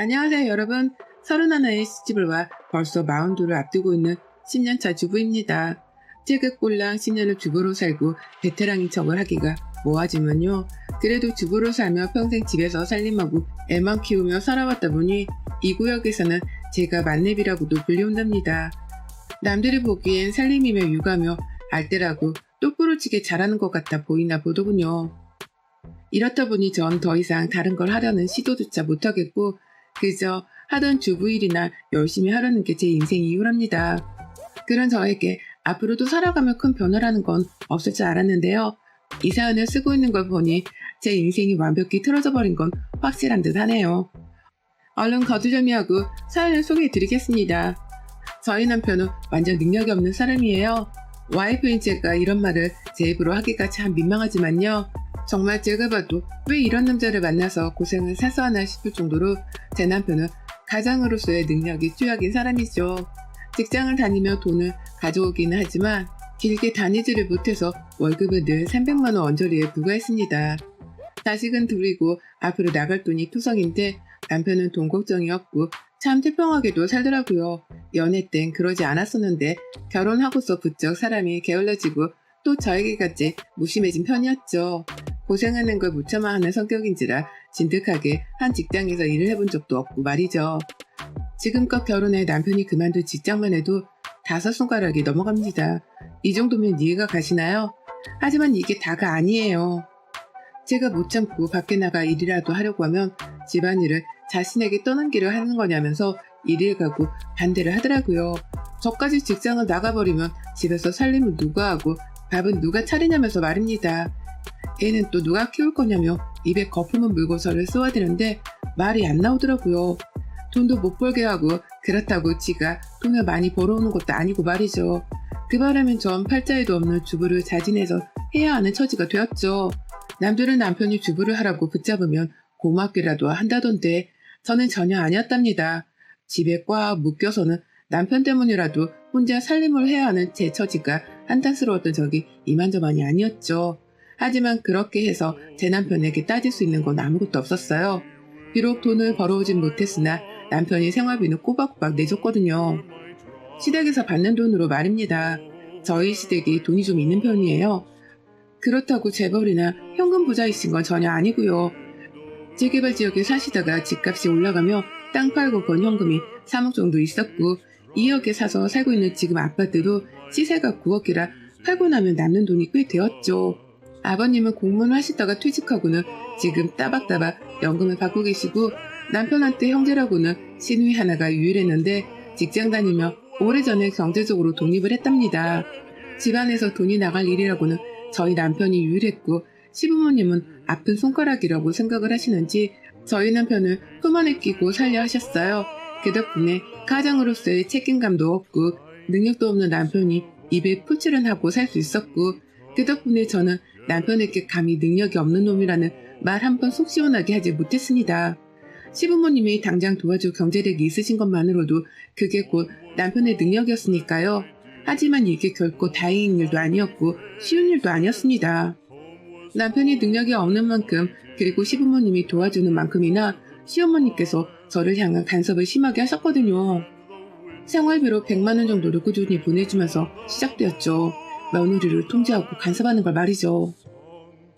안녕하세요, 여러분. 31의 시집을 와 벌써 42를 앞두고 있는 10년차 주부입니다. 제가 꼴랑 10년을 주부로 살고 베테랑인 척을 하기가 뭐하지만요. 그래도 주부로 살며 평생 집에서 살림하고 애만 키우며 살아왔다 보니 이 구역에서는 제가 만렙이라고도 불리운답니다. 남들이 보기엔 살림이며 육아며 알뜰하고 똑부러지게 잘하는 것 같아 보이나 보더군요. 이렇다 보니 전 더 이상 다른 걸 하려는 시도조차 못하겠고 그저 하던 주부 일이나 열심히 하려는 게 제 인생 이유랍니다. 그런 저에게 앞으로도 살아가며 큰 변화라는 건 없을 줄 알았는데요. 이 사연을 쓰고 있는 걸 보니 제 인생이 완벽히 틀어져 버린 건 확실한 듯 하네요. 얼른 거두절미하고 사연을 소개해드리겠습니다. 저희 남편은 완전 능력이 없는 사람이에요. 와이프인 제가 이런 말을 제 입으로 하기가 참 민망하지만요. 정말 제가 봐도 왜 이런 남자를 만나서 고생을 사서 하나 싶을 정도로 제 남편은 가장으로서의 능력이 뚜약인 사람이죠. 직장을 다니며 돈을 가져오기는 하지만 길게 다니지를 못해서 월급은 늘 300만 원 언저리에 불과했습니다. 자식은 둘이고 앞으로 나갈 돈이 투성인데 남편은 돈 걱정이 없고 참 태평하게도 살더라고요. 연애 땐 그러지 않았었는데 결혼하고서 부쩍 사람이 게을러지고 또 저에게까지 무심해진 편이었죠. 고생하는 걸 못 참아 하는 성격인지라 진득하게 한 직장에서 일을 해본 적도 없고 말이죠. 지금껏 결혼해 남편이 그만둔 직장만 해도 5손가락이 넘어갑니다. 이 정도면 이해가 가시나요? 하지만 이게 다가 아니에요. 제가 못 참고 밖에 나가 일이라도 하려고 하면 집안일을 자신에게 떠넘기려 하는 거냐면서 이리를 가고 반대를 하더라고요. 저까지 직장을 나가버리면 집에서 살림을 누가 하고 밥은 누가 차리냐면서 말입니다. 애는 또 누가 키울 거냐며 입에 거품을 물고 저를 쏘아대는데 말이 안 나오더라고요. 돈도 못 벌게 하고 그렇다고 지가 돈을 많이 벌어오는 것도 아니고 말이죠. 그 바람엔 전 팔자에도 없는 주부를 자진해서 해야 하는 처지가 되었죠. 남들은 남편이 주부를 하라고 붙잡으면 고맙기라도 한다던데 저는 전혀 아니었답니다. 집에 꽉 묶여서는 남편 때문이라도 혼자 살림을 해야 하는 제 처지가 한탄스러웠던 적이 이만저만이 아니었죠. 하지만 그렇게 해서 제 남편에게 따질 수 있는 건 아무것도 없었어요. 비록 돈을 벌어오진 못했으나 남편이 생활비는 꼬박꼬박 내줬거든요. 시댁에서 받는 돈으로 말입니다. 저희 시댁이 돈이 좀 있는 편이에요. 그렇다고 재벌이나 현금 부자이신 건 전혀 아니고요. 재개발 지역에 사시다가 집값이 올라가며 땅 팔고 번 현금이 3억 정도 있었고 2억에 사서 살고 있는 지금 아파트도 시세가 9억이라 팔고 나면 남는 돈이 꽤 되었죠. 아버님은 공무원 하시다가 퇴직하고는 지금 따박따박 연금을 받고 계시고 남편한테 형제라고는 시누이 하나가 유일했는데 직장 다니며 오래전에 경제적으로 독립을 했답니다. 집안에서 돈이 나갈 일이라고는 저희 남편이 유일했고 시부모님은 아픈 손가락이라고 생각을 하시는지 저희 남편을 품 안에 끼고 살려 하셨어요. 그 덕분에 가장으로서의 책임감도 없고 능력도 없는 남편이 입에 풀칠은 하고 살 수 있었고 그 덕분에 저는 남편에게 감히 능력이 없는 놈이라는 말 한 번 속 시원하게 하지 못했습니다. 시부모님이 당장 도와줄 경제력이 있으신 것만으로도 그게 곧 남편의 능력이었으니까요. 하지만 이게 결코 다행인 일도 아니었고 쉬운 일도 아니었습니다. 남편이 능력이 없는 만큼 그리고 시부모님이 도와주는 만큼이나 시어머니께서 저를 향한 간섭을 심하게 하셨거든요. 생활비로 100만 원 정도를 꾸준히 보내주면서 시작되었죠. 며느리를 통제하고 간섭하는 걸 말이죠.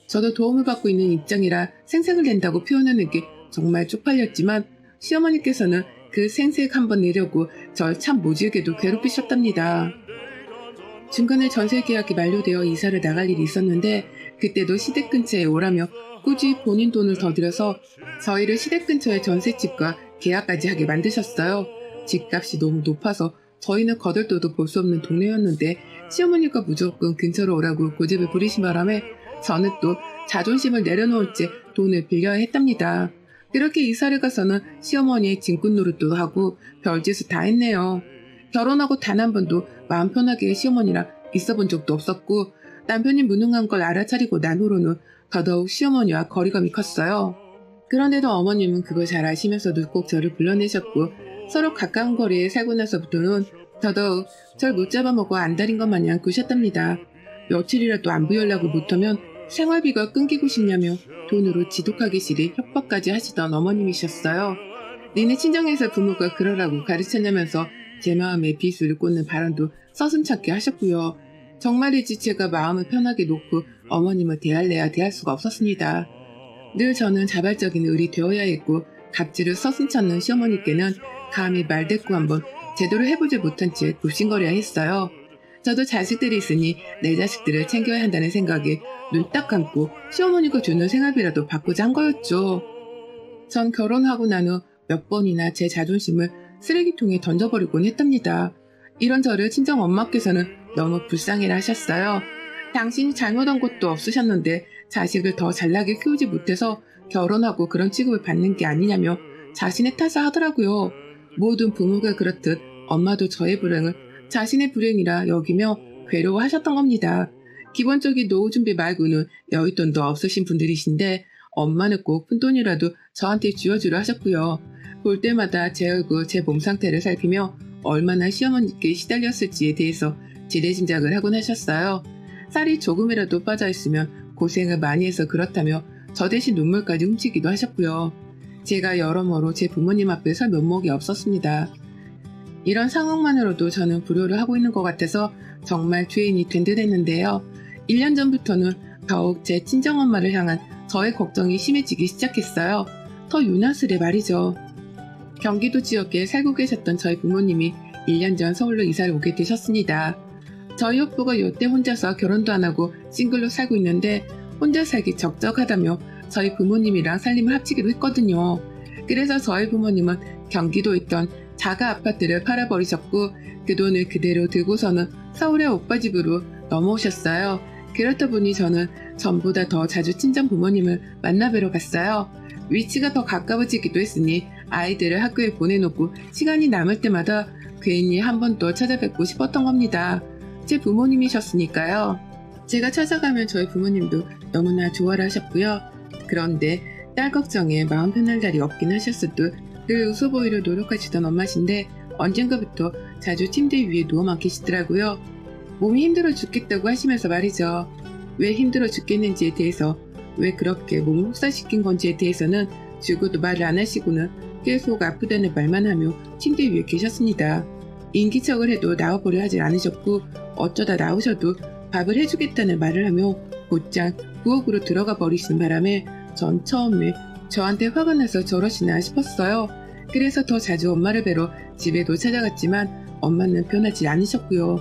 저도 도움을 받고 있는 입장이라 생색을 낸다고 표현하는 게 정말 쪽팔렸지만 시어머니께서는 그 생색 한번 내려고 절 참 모질게도 괴롭히셨답니다. 중간에 전세 계약이 만료되어 이사를 나갈 일이 있었는데 그때도 시댁 근처에 오라며 굳이 본인 돈을 더 들여서 저희를 시댁 근처의 전셋집과 계약까지 하게 만드셨어요. 집값이 너무 높아서 저희는 거들떠도 볼 수 없는 동네였는데 시어머니가 무조건 근처로 오라고 고집을 부리신 바람에 저는 또 자존심을 내려놓을 채 돈을 빌려야 했답니다. 그렇게 이사를 가서는 시어머니의 짐꾼 노릇도 하고 별짓을 다 했네요. 결혼하고 단 한 번도 마음 편하게 시어머니랑 있어본 적도 없었고 남편이 무능한 걸 알아차리고 난 후로는 더더욱 시어머니와 거리감이 컸어요. 그런데도 어머님은 그걸 잘 아시면서도 꼭 저를 불러내셨고 서로 가까운 거리에 살고 나서부터는 더더욱 절 못 잡아먹어 안달인 것 마냥 구셨답니다. 며칠이라도 안부 연락을 못하면 생활비가 끊기고 싶냐며 돈으로 지독하게 시리 협박까지 하시던 어머님이셨어요. 니네 친정에서 부모가 그러라고 가르쳤냐면서 제 마음에 비수를 꽂는 발언도 서슴찮게 하셨고요. 정말이지 제가 마음을 편하게 놓고 어머님을 대할래야 대할 수가 없었습니다. 늘 저는 자발적인 을이 되어야 했고 갑질을 서슴찮는 시어머니께는 감히 말대꾸 한번 제대로 해보지 못한 채 굽신거려야 했어요. 저도 자식들이 있으니 내 자식들을 챙겨야 한다는 생각에 눈 딱 감고 시어머니가 주는 생활비라도 받고자 한 거였죠. 전 결혼하고 난 후 몇 번이나 제 자존심을 쓰레기통에 던져버리곤 했답니다. 이런 저를 친정 엄마께서는 너무 불쌍해라 하셨어요. 당신이 잘못한 것도 없으셨는데 자식을 더 잘나게 키우지 못해서 결혼하고 그런 취급을 받는 게 아니냐며 자신의 탓을 하더라고요. 모든 부모가 그렇듯 엄마도 저의 불행을 자신의 불행이라 여기며 괴로워하셨던 겁니다. 기본적인 노후 준비 말고는 여윳돈도 없으신 분들이신데 엄마는 꼭 푼돈이라도 저한테 쥐어주려 하셨고요. 볼 때마다 제 얼굴, 제 몸 상태를 살피며 얼마나 시어머니께 시달렸을지에 대해서 지레짐작을 하곤 하셨어요. 살이 조금이라도 빠져있으면 고생을 많이 해서 그렇다며 저 대신 눈물까지 훔치기도 하셨고요. 제가 여러모로 제 부모님 앞에 설 면목이 없었습니다. 이런 상황만으로도 저는 불효를 하고 있는 것 같아서 정말 죄인이 된 듯 했는데요. 1년 전부터는 더욱 제 친정엄마를 향한 저의 걱정이 심해지기 시작했어요. 더 유난스레 말이죠. 경기도 지역에 살고 계셨던 저희 부모님이 1년 전 서울로 이사를 오게 되셨습니다. 저희 오빠가 여태 혼자서 결혼도 안 하고 싱글로 살고 있는데 혼자 살기 적적하다며 저희 부모님이랑 살림을 합치기로 했거든요. 그래서 저희 부모님은 경기도에 있던 자가 아파트를 팔아버리셨고 그 돈을 그대로 들고서는 서울의 오빠 집으로 넘어오셨어요. 그렇다 보니 저는 전보다 더 자주 친정 부모님을 만나뵈러 갔어요. 위치가 더 가까워지기도 했으니 아이들을 학교에 보내놓고 시간이 남을 때마다 괜히 한 번 더 찾아뵙고 싶었던 겁니다. 제 부모님이셨으니까요. 제가 찾아가면 저희 부모님도 너무나 좋아를 하셨고요. 그런데 딸 걱정에 마음 편할 날이 없긴 하셨어도 늘 웃어 보이려 노력하시던 엄마신데 언젠가부터 자주 침대 위에 누워만 계시더라고요. 몸이 힘들어 죽겠다고 하시면서 말이죠. 왜 힘들어 죽겠는지에 대해서, 왜 그렇게 몸을 혹사시킨 건지에 대해서는 죽어도 말을 안 하시고는 계속 아프다는 말만 하며 침대 위에 계셨습니다. 인기척을 해도 나와보려 하질 않으셨고 어쩌다 나오셔도 밥을 해주겠다는 말을 하며 곧장 부엌으로 들어가 버리시는 바람에 전 처음에 저한테 화가 나서 저러시나 싶었어요. 그래서 더 자주 엄마를 뵈러 집에도 찾아갔지만 엄마는 변하지 않으셨고요.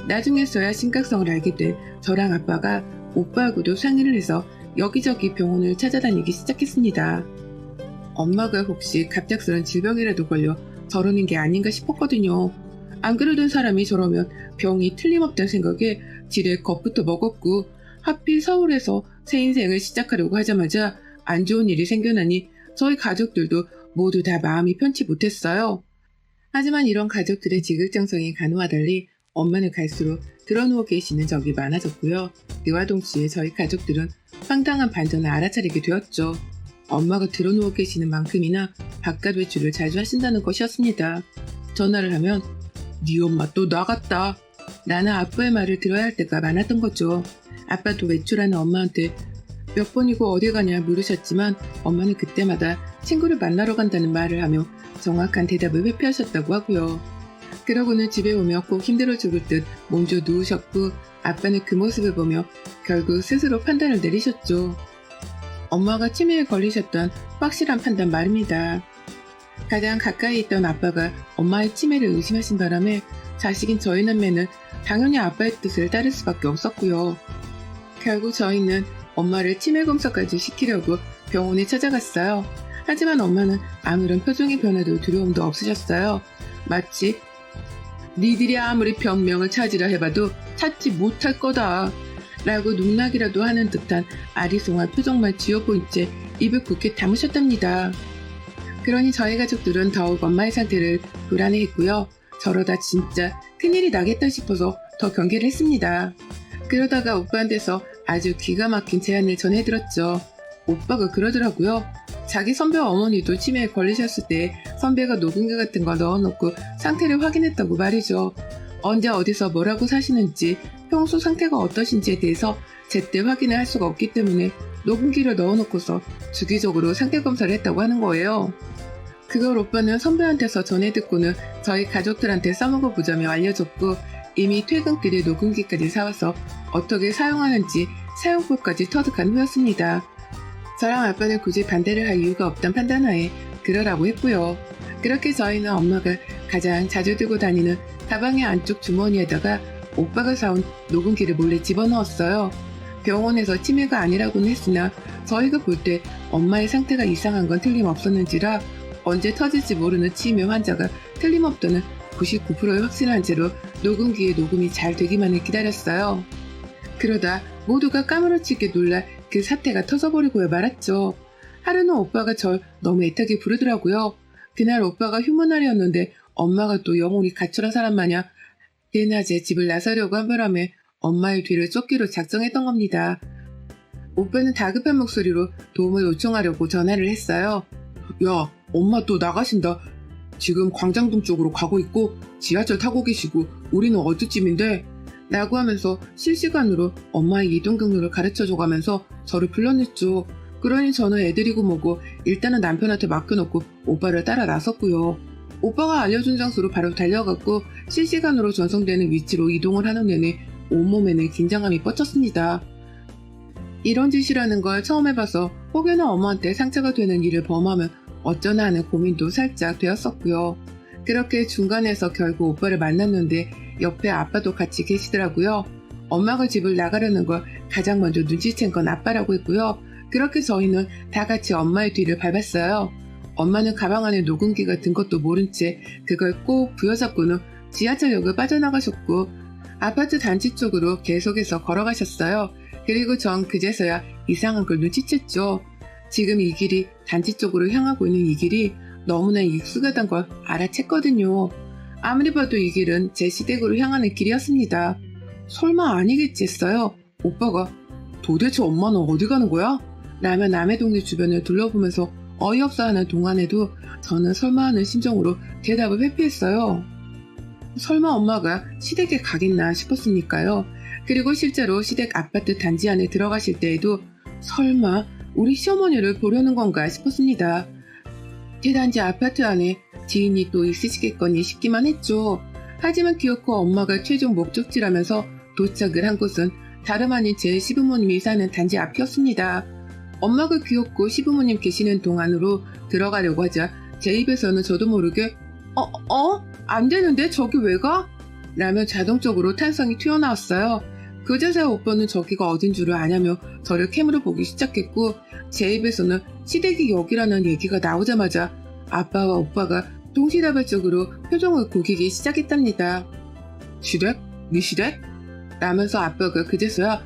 나중에서야 심각성을 알게 된 저랑 아빠가 오빠하고도 상의를 해서 여기저기 병원을 찾아다니기 시작했습니다. 엄마가 혹시 갑작스런 질병이라도 걸려 저러는 게 아닌가 싶었거든요. 안 그러던 사람이 저러면 병이 틀림없다는 생각에 지레 겁부터 먹었고 하필 서울에서 새 인생을 시작하려고 하자마자 안 좋은 일이 생겨나니 저희 가족들도 모두 다 마음이 편치 못했어요. 하지만 이런 가족들의 지극정성이 간호와 달리 엄마는 갈수록 드러누워 계시는 적이 많아졌고요. 그와 동시에 저희 가족들은 황당한 반전을 알아차리게 되었죠. 엄마가 드러누워 계시는 만큼이나 바깥 외출을 자주 하신다는 것이었습니다. 전화를 하면 네 엄마 또 나갔다. 나는 아빠의 말을 들어야 할 때가 많았던 거죠. 아빠도 외출하는 엄마한테 몇 번이고 어디 가냐 물으셨지만 엄마는 그때마다 친구를 만나러 간다는 말을 하며 정확한 대답을 회피하셨다고 하고요. 그러고는 집에 오며 꼭 힘들어 죽을 듯 몸져 누우셨고 아빠는 그 모습을 보며 결국 스스로 판단을 내리셨죠. 엄마가 치매에 걸리셨던 확실한 판단 말입니다. 가장 가까이 있던 아빠가 엄마의 치매를 의심하신 바람에 자식인 저희 남매는 당연히 아빠의 뜻을 따를 수밖에 없었고요. 결국 저희는 엄마를 치매 검사까지 시키려고 병원에 찾아갔어요. 하지만 엄마는 아무런 표정의 변화도 두려움도 없으셨어요. 마치 니들이 아무리 병명을 찾으려 해봐도 찾지 못할 거다 라고 농락이라도 하는 듯한 아리송한 표정만 지어보인 채 입을 굳게 다무셨답니다. 그러니 저희 가족들은 더욱 엄마의 상태를 불안해했고요. 저러다 진짜 큰일이 나겠다 싶어서 더 경계를 했습니다. 그러다가 오빠한테서 아주 기가 막힌 제안을 전해들었죠. 오빠가 그러더라고요. 자기 선배 어머니도 치매에 걸리셨을 때 선배가 녹음기 같은 거 넣어놓고 상태를 확인했다고 말이죠. 언제 어디서 뭐라고 사시는지 평소 상태가 어떠신지에 대해서 제때 확인을 할 수가 없기 때문에 녹음기를 넣어놓고서 주기적으로 상태 검사를 했다고 하는 거예요. 그걸 오빠는 선배한테서 전해 듣고는 저희 가족들한테 써먹어 보자며 알려줬고 이미 퇴근길에 녹음기까지 사와서 어떻게 사용하는지 사용법까지 터득한 후였습니다. 저랑 아빠는 굳이 반대를 할 이유가 없단 판단하에 그러라고 했고요. 그렇게 저희는 엄마가 가장 자주 들고 다니는 가방의 안쪽 주머니에다가 오빠가 사온 녹음기를 몰래 집어넣었어요. 병원에서 치매가 아니라고는 했으나 저희가 볼 때 엄마의 상태가 이상한 건 틀림없었는지라 언제 터질지 모르는 치매 환자가 틀림없다는 99%의 확신한 채로 녹음기에 녹음이 잘 되기만을 기다렸어요. 그러다 모두가 까무러치게 놀라 그 사태가 터져버리고야 말았죠. 하루는 오빠가 절 너무 애타게 부르더라고요. 그날 오빠가 휴무날이었는데 엄마가 또 영혼이 가출한 사람 마냥 대낮에 집을 나서려고 한 바람에 엄마의 뒤를 쫓기로 작정했던 겁니다. 오빠는 다급한 목소리로 도움을 요청하려고 전화를 했어요. 야, 엄마 또 나가신다. 지금 광장동 쪽으로 가고 있고 지하철 타고 계시고 우리는 어디쯤인데? 라고 하면서 실시간으로 엄마의 이동 경로를 가르쳐줘가면서 저를 불러냈죠. 그러니 저는 애들이고 뭐고 일단은 남편한테 맡겨놓고 오빠를 따라 나섰고요. 오빠가 알려준 장소로 바로 달려갔고 실시간으로 전송되는 위치로 이동을 하는 내내 온몸에는 긴장감이 뻗쳤습니다. 이런 짓이라는 걸 처음 해봐서 혹여나 엄마한테 상처가 되는 일을 범하면 어쩌나 하는 고민도 살짝 되었었고요. 그렇게 중간에서 결국 오빠를 만났는데 옆에 아빠도 같이 계시더라고요. 엄마가 집을 나가려는 걸 가장 먼저 눈치챈 건 아빠라고 했고요. 그렇게 저희는 다 같이 엄마의 뒤를 밟았어요. 엄마는 가방 안에 녹음기가 든 것도 모른 채 그걸 꼭 부여잡고는 지하철역을 빠져나가셨고 아파트 단지 쪽으로 계속해서 걸어가셨어요. 그리고 전 그제서야 이상한 걸 눈치챘죠. 지금 이 길이 단지 쪽으로 향하고 있는 이 길이 너무나 익숙하단 걸 알아챘거든요. 아무리 봐도 이 길은 제 시댁으로 향하는 길이었습니다. 설마 아니겠지 했어요. 오빠가 도대체 엄마는 어디 가는 거야? 라며 남의 동네 주변을 둘러보면서 어이없어하는 동안에도 저는 설마 하는 심정으로 대답을 회피했어요. 설마 엄마가 시댁에 가겠나 싶었으니까요. 그리고 실제로 시댁 아파트 단지 안에 들어가실 때에도 설마 우리 시어머니를 보려는 건가 싶었습니다. 대단지 아파트 안에 지인이 또 있으시겠거니 싶기만 했죠. 하지만 기어코 엄마가 최종 목적지라면서 도착을 한 곳은 다름 아닌 제 시부모님이 사는 단지 앞이었습니다. 엄마가 귀엽고 시부모님 계시는 동안으로 들어가려고 하자 제 입에서는 저도 모르게 안 되는데 저기 왜 가? 라며 자동적으로 탄성이 튀어나왔어요. 그제서야 오빠는 저기가 어딘 줄을 아냐며 저를 캠으로 보기 시작했고 제 입에서는 시댁이 여기라는 얘기가 나오자마자 아빠와 오빠가 동시다발적으로 표정을 구기기 시작했답니다. 시댁? 네 시댁? 라면서 아빠가 그제서야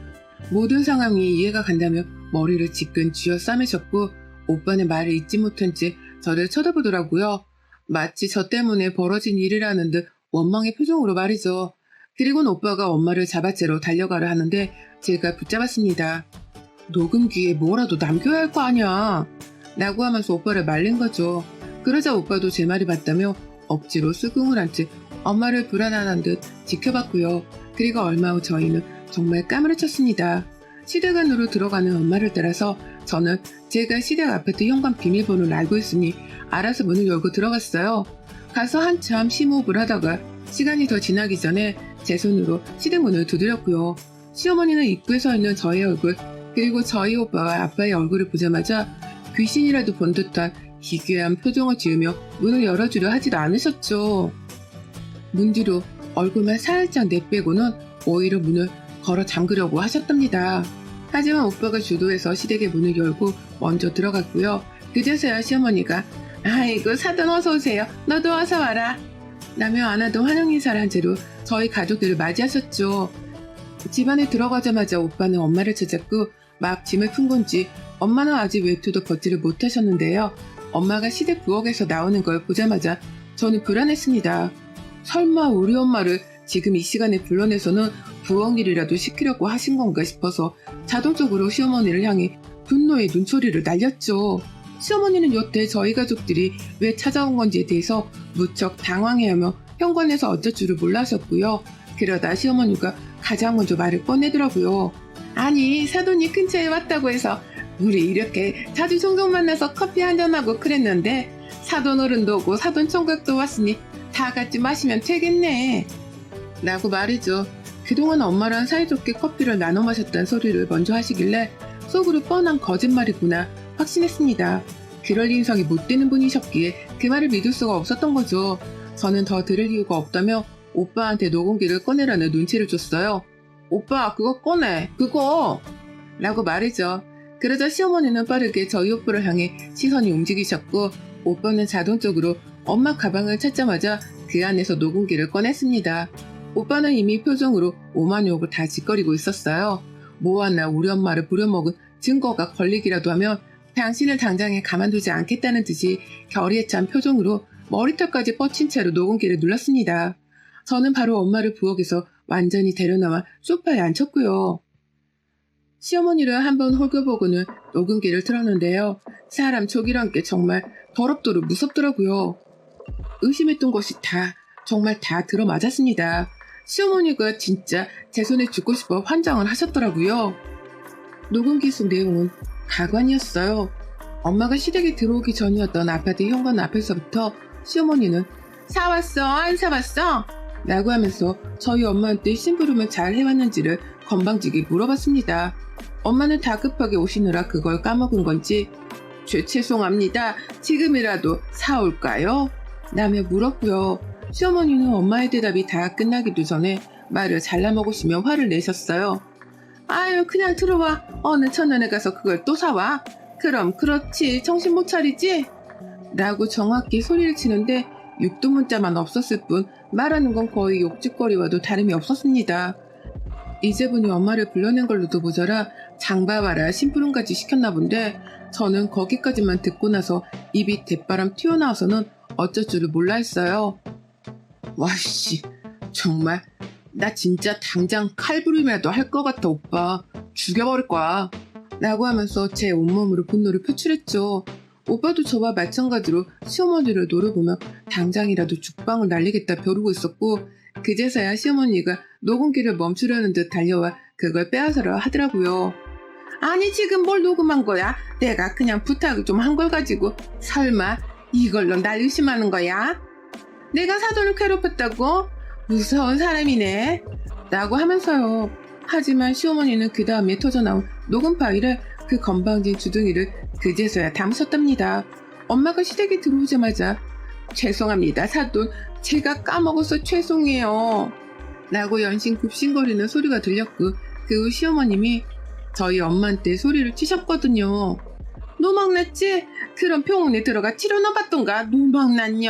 모든 상황이 이해가 간다며 머리를 지끈 쥐어 싸매셨고 오빠는 말을 잊지 못한 채 저를 쳐다보더라고요. 마치 저 때문에 벌어진 일이라는 듯 원망의 표정으로 말이죠. 그리고는 오빠가 엄마를 잡아채러 달려가려 하는데 제가 붙잡았습니다. 녹음기에 뭐라도 남겨야 할 거 아니야. 라고 하면서 오빠를 말린 거죠. 그러자 오빠도 제 말이 맞다며 억지로 수긍을 한 채 엄마를 불안한 듯 지켜봤고요. 그리고 얼마 후 저희는 정말 까무러쳤습니다. 시댁 안으로 들어가는 엄마를 따라서 저는 제가 시댁 아파트 현관 비밀번호를 알고 있으니 알아서 문을 열고 들어갔어요. 가서 한참 심호흡을 하다가 시간이 더 지나기 전에 제 손으로 시댁 문을 두드렸고요. 시어머니는 입구에 서 있는 저의 얼굴 그리고 저희 오빠와 아빠의 얼굴을 보자마자 귀신이라도 본 듯한 기괴한 표정을 지으며 문을 열어주려 하지도 않으셨죠. 문 뒤로 얼굴만 살짝 내빼고는 오히려 문을 걸어 잠그려고 하셨답니다. 하지만 오빠가 주도해서 시댁의 문을 열고 먼저 들어갔고요. 그제서야 시어머니가 아이고 사돈 어서 오세요. 너도 어서 와라. 라며 안아도 환영 인사를 한 채로 저희 가족들을 맞이하셨죠. 집안에 들어가자마자 오빠는 엄마를 찾았고 막 짐을 푼 건지 엄마는 아직 외투도 벗지를 못하셨는데요. 엄마가 시댁 부엌에서 나오는 걸 보자마자 저는 불안했습니다. 설마 우리 엄마를 지금 이 시간에 불러내서는 부엌 일이라도 시키려고 하신 건가 싶어서 자동적으로 시어머니를 향해 분노의 눈초리를 날렸죠. 시어머니는 여태 저희 가족들이 왜 찾아온 건지에 대해서 무척 당황해하며 현관에서 어쩔 줄을 몰라셨고요. 그러다 시어머니가 가장 먼저 말을 꺼내더라고요. 아니 사돈이 근처에 왔다고 해서 우리 이렇게 자주 종종 만나서 커피 한잔하고 그랬는데 사돈 어른도 오고 사돈 총각도 왔으니 다 같이 마시면 되겠네. 라고 말이죠. 그동안 엄마랑 사이좋게 커피를 나눠 마셨다는 소리를 먼저 하시길래 속으로 뻔한 거짓말이구나 확신했습니다. 그럴 인성이 못 되는 분이셨기에 그 말을 믿을 수가 없었던 거죠. 저는 더 들을 이유가 없다며 오빠한테 녹음기를 꺼내라는 눈치를 줬어요. 오빠 그거 꺼내 그거 라고 말이죠. 그러자 시어머니는 빠르게 저희 오빠를 향해 시선이 움직이셨고 오빠는 자동적으로 엄마 가방을 찾자마자 그 안에서 녹음기를 꺼냈습니다. 오빠는 이미 표정으로 오만유혹을 다 짓거리고 있었어요. 뭐하나 우리 엄마를 부려먹은 증거가 걸리기라도 하면 당신을 당장에 가만두지 않겠다는 듯이 결의에 찬 표정으로 머리털까지 뻗친 채로 녹음기를 눌렀습니다. 저는 바로 엄마를 부엌에서 완전히 데려나와 소파에 앉혔고요. 시어머니를 한번 홀겨보고는 녹음기를 틀었는데요. 사람 촉이란 게 정말 더럽도록 무섭더라고요. 의심했던 것이 정말 다 들어맞았습니다. 시어머니가 진짜 제 손에 죽고 싶어 환장을 하셨더라고요. 녹음기 속 내용은 가관이었어요. 엄마가 시댁에 들어오기 전이었던 아파트 현관 앞에서부터 시어머니는 사왔어 안 사왔어? 라고 하면서 저희 엄마한테 심부름을 잘 해왔는지를 건방지게 물어봤습니다. 엄마는 다급하게 오시느라 그걸 까먹은 건지 죄송합니다. 지금이라도 사올까요? 라며 물었고요. 시어머니는 엄마의 대답이 다 끝나기도 전에 말을 잘라먹으시며 화를 내셨어요. 아유 그냥 들어와. 어느 천연에 가서 그걸 또 사와? 그럼 그렇지 정신 못 차리지? 라고 정확히 소리를 치는데 육두문자만 없었을 뿐 말하는 건 거의 욕짓거리와도 다름이 없었습니다. 이제분이 엄마를 불러낸 걸로도 모자라 장봐봐라 심부름까지 시켰나 본데 저는 거기까지만 듣고 나서 입이 대바람 튀어나와서는 어쩔 줄을 몰라 했어요. 와씨 정말 나 진짜 당장 칼부림이라도 할 것 같아 오빠. 죽여버릴 거야. 라고 하면서 제 온몸으로 분노를 표출했죠. 오빠도 저와 마찬가지로 시어머니를 노려보며 당장이라도 죽방을 날리겠다 벼르고 있었고 그제서야 시어머니가 녹음기를 멈추려는 듯 달려와 그걸 빼앗으려 하더라고요. 아니 지금 뭘 녹음한 거야? 내가 그냥 부탁을 좀 한 걸 가지고 설마 이걸로 날 의심하는 거야? 내가 사돈을 괴롭혔다고? 무서운 사람이네. 라고 하면서요. 하지만 시어머니는 그 다음에 터져나온 녹음 파일을 그 건방진 주둥이를 그제서야 담으셨답니다. 엄마가 시댁에 들어오자마자 죄송합니다 사돈 제가 까먹어서 죄송해요 라고 연신 굽신거리는 소리가 들렸고 그 후 시어머님이 저희 엄마한테 소리를 치셨거든요. 노망났지? 그럼 병원에 들어가 치료나 받던가 노망난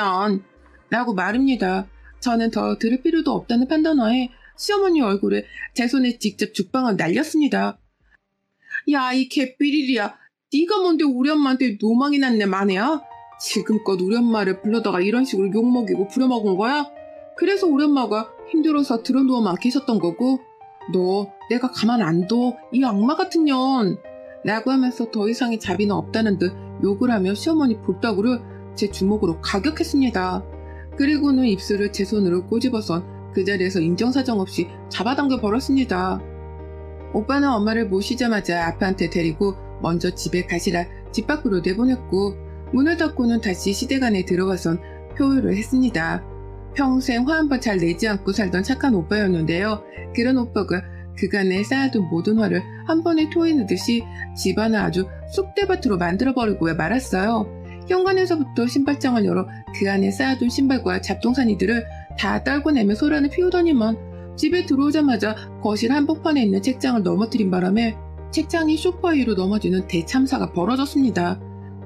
라고 말입니다. 저는 더 들을 필요도 없다는 판단하에 시어머니 얼굴에 제 손에 직접 죽방을 날렸습니다. 야 이 개삐리리야 네가 뭔데 우리 엄마한테 노망이 났네 마네야? 지금껏 우리 엄마를 불러다가 이런 식으로 욕먹이고 부려먹은 거야? 그래서 우리 엄마가 힘들어서 들어누워만 계셨던 거고 너 내가 가만 안 둬 이 악마 같은 년 라고 하면서 더 이상의 자비는 없다는 듯 욕을 하며 시어머니 볼따구를 제 주먹으로 가격했습니다. 그리고는 입술을 제 손으로 꼬집어선 그 자리에서 인정사정 없이 잡아당겨 버렸습니다. 오빠는 엄마를 모시자마자 아빠한테 데리고 먼저 집에 가시라 집 밖으로 내보냈고 문을 닫고는 다시 시댁 안에 들어가선 표효를 했습니다. 평생 화 한 번 잘 내지 않고 살던 착한 오빠였는데요. 그런 오빠가 그간에 쌓아둔 모든 화를 한 번에 토해내듯이 집안을 아주 쑥대밭으로 만들어버리고 말았어요. 현관에서부터 신발장을 열어 그 안에 쌓아둔 신발과 잡동사니들을 다 떨궈내며 소란을 피우더니만 집에 들어오자마자 거실 한복판에 있는 책장을 넘어뜨린 바람에 책장이 소파 위로 넘어지는 대참사가 벌어졌습니다.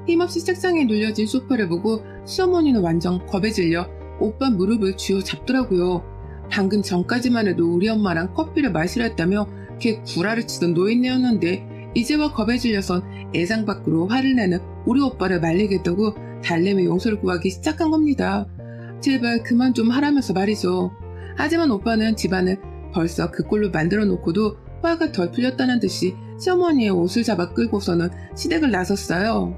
힘없이 책상에 눌려진 소파를 보고 시어머니는 완전 겁에 질려 오빠 무릎을 쥐어 잡더라고요. 방금 전까지만 해도 우리 엄마랑 커피를 마시려 했다며 걔 구라를 치던 노인네였는데 이제와 겁에 질려선 애상 밖으로 화를 내는 우리 오빠를 말리겠다고 달래며 용서를 구하기 시작한 겁니다. 제발 그만 좀 하라면서 말이죠. 하지만 오빠는 집안을 벌써 그 꼴로 만들어 놓고도 화가 덜 풀렸다는 듯이 시어머니의 옷을 잡아 끌고서는 시댁을 나섰어요.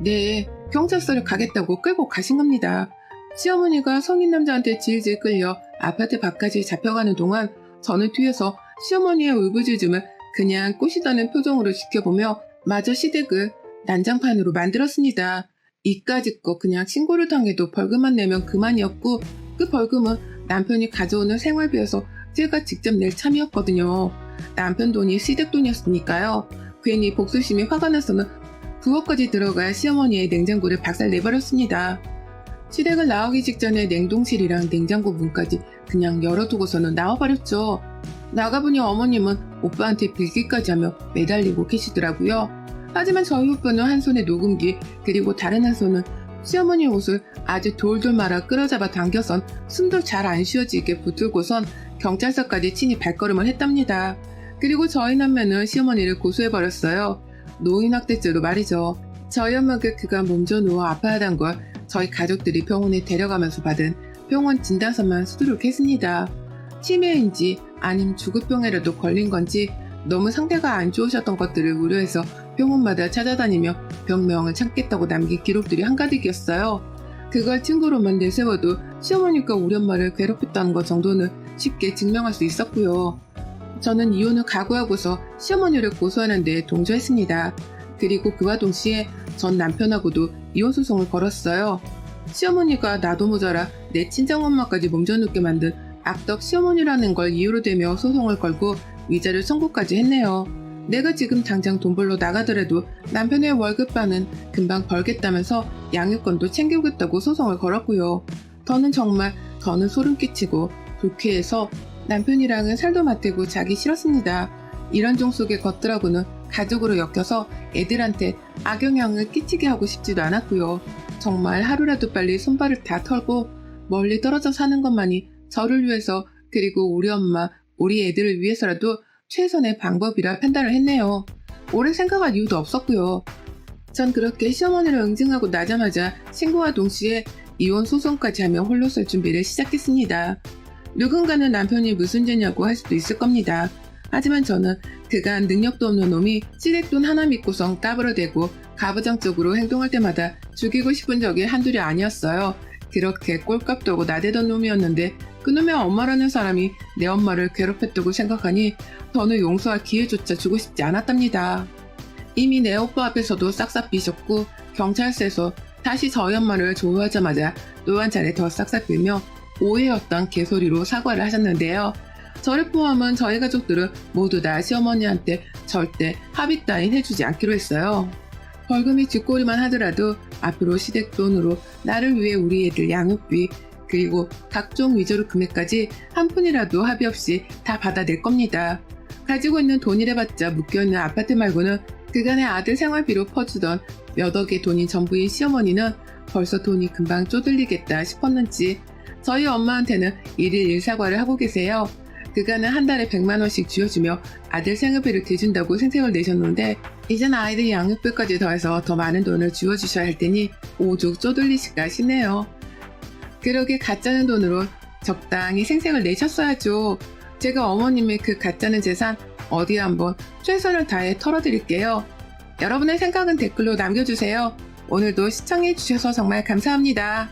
네, 경찰서를 가겠다고 끌고 가신 겁니다. 시어머니가 성인 남자한테 질질 끌려 아파트 밖까지 잡혀가는 동안 저는 뒤에서 시어머니의 울부짖음을 그냥 꼬시다는 표정으로 지켜보며 마저 시댁을 난장판으로 만들었습니다. 이까짓 거 그냥 신고를 당해도 벌금만 내면 그만이었고 그 벌금은 남편이 가져오는 생활비여서 제가 직접 낼 참이었거든요. 남편 돈이 시댁돈이었으니까요. 괜히 복수심이 화가 나서는 부엌까지 들어가 시어머니의 냉장고를 박살내버렸습니다. 시댁을 나오기 직전에 냉동실이랑 냉장고 문까지 그냥 열어두고서는 나와버렸죠. 나가보니 어머님은 오빠한테 빌기까지 하며 매달리고 계시더라고요. 하지만 저희 오빠는 한 손에 녹음기 그리고 다른 한 손은 시어머니 옷을 아주 돌돌 말아 끌어잡아 당겨선 숨도 잘 안 쉬어지게 붙들고선 경찰서까지 친히 발걸음을 했답니다. 그리고 저희 남매는 시어머니를 고소해버렸어요. 노인학대죄로 말이죠. 저희 엄마가 그간 몸져 누워 아파하던 걸 저희 가족들이 병원에 데려가면서 받은 병원 진단서만 수두룩했습니다. 치매인지 아님 죽을병에라도 걸린 건지 너무 상태가 안 좋으셨던 것들을 우려해서 병원마다 찾아다니며 병명을 찾겠다고 남긴 기록들이 한가득이었어요. 그걸 증거로만 내세워도 시어머니가 우리 엄마를 괴롭혔다는 것 정도는 쉽게 증명할 수 있었고요. 저는 이혼을 각오하고서 시어머니를 고소하는 데 동조했습니다. 그리고 그와 동시에 전 남편하고도 이혼 소송을 걸었어요. 시어머니가 나도 모자라 내 친정엄마까지 몸져눕게 만든 악덕 시어머니라는 걸 이유로 대며 소송을 걸고 위자료 청구까지 했네요. 내가 지금 당장 돈 벌러 나가더라도 남편의 월급반은 금방 벌겠다면서 양육권도 챙겨오겠다고 소송을 걸었고요. 더는 소름 끼치고 불쾌해서 남편이랑은 살도 맞대고 자기 싫었습니다. 이런 종속의 것들하고는 가족으로 엮여서 애들한테 악영향을 끼치게 하고 싶지도 않았고요. 정말 하루라도 빨리 손발을 다 털고 멀리 떨어져 사는 것만이 저를 위해서 그리고 우리 엄마, 우리 애들을 위해서라도 최선의 방법이라 판단을 했네요. 오래 생각할 이유도 없었고요. 전 그렇게 시어머니를 응징하고 나자마자 신고와 동시에 이혼 소송까지 하며 홀로 설 준비를 시작했습니다. 누군가는 남편이 무슨 죄냐고 할 수도 있을 겁니다. 하지만 저는 그간 능력도 없는 놈이 시댁돈 하나 믿고선 까불어대고 가부장적으로 행동할 때마다 죽이고 싶은 적이 한둘이 아니었어요. 그렇게 꼴값도 오고 나대던 놈이었는데 그놈의 엄마라는 사람이 내 엄마를 괴롭혔다고 생각하니 더는 용서할 기회조차 주고 싶지 않았답니다. 이미 내 오빠 앞에서도 싹싹 비셨고 경찰서에서 다시 저희 엄마를 조우하자마자 또 한 차례 더 싹싹 빌며 오해였던 개소리로 사과를 하셨는데요. 저를 포함한 저희 가족들은 모두 다 시어머니한테 절대 합의 따윈 해주지 않기로 했어요. 벌금이 뒷골이만 하더라도 앞으로 시댁 돈으로 나를 위해 우리 애들 양육비 그리고 각종 위조료 금액까지 한 푼이라도 합의 없이 다 받아낼 겁니다. 가지고 있는 돈이래봤자 묶여있는 아파트 말고는 그간의 아들 생활비로 퍼주던 몇 억의 돈이 전부인 시어머니는 벌써 돈이 금방 쪼들리겠다 싶었는지 저희 엄마한테는 일일 일사과를 하고 계세요. 그간은 한 달에 100만 원씩 쥐어주며 아들 생활비를 대준다고 생색을 내셨는데 이젠 아이들 양육비까지 더해서 더 많은 돈을 쥐어주셔야 할 테니 오죽 쪼들리실까 싶네요. 그러게 가짜는 돈으로 적당히 생색을 내셨어야죠. 제가 어머님의 그 가짜는 재산 어디 한번 최선을 다해 털어드릴게요. 여러분의 생각은 댓글로 남겨주세요. 오늘도 시청해주셔서 정말 감사합니다.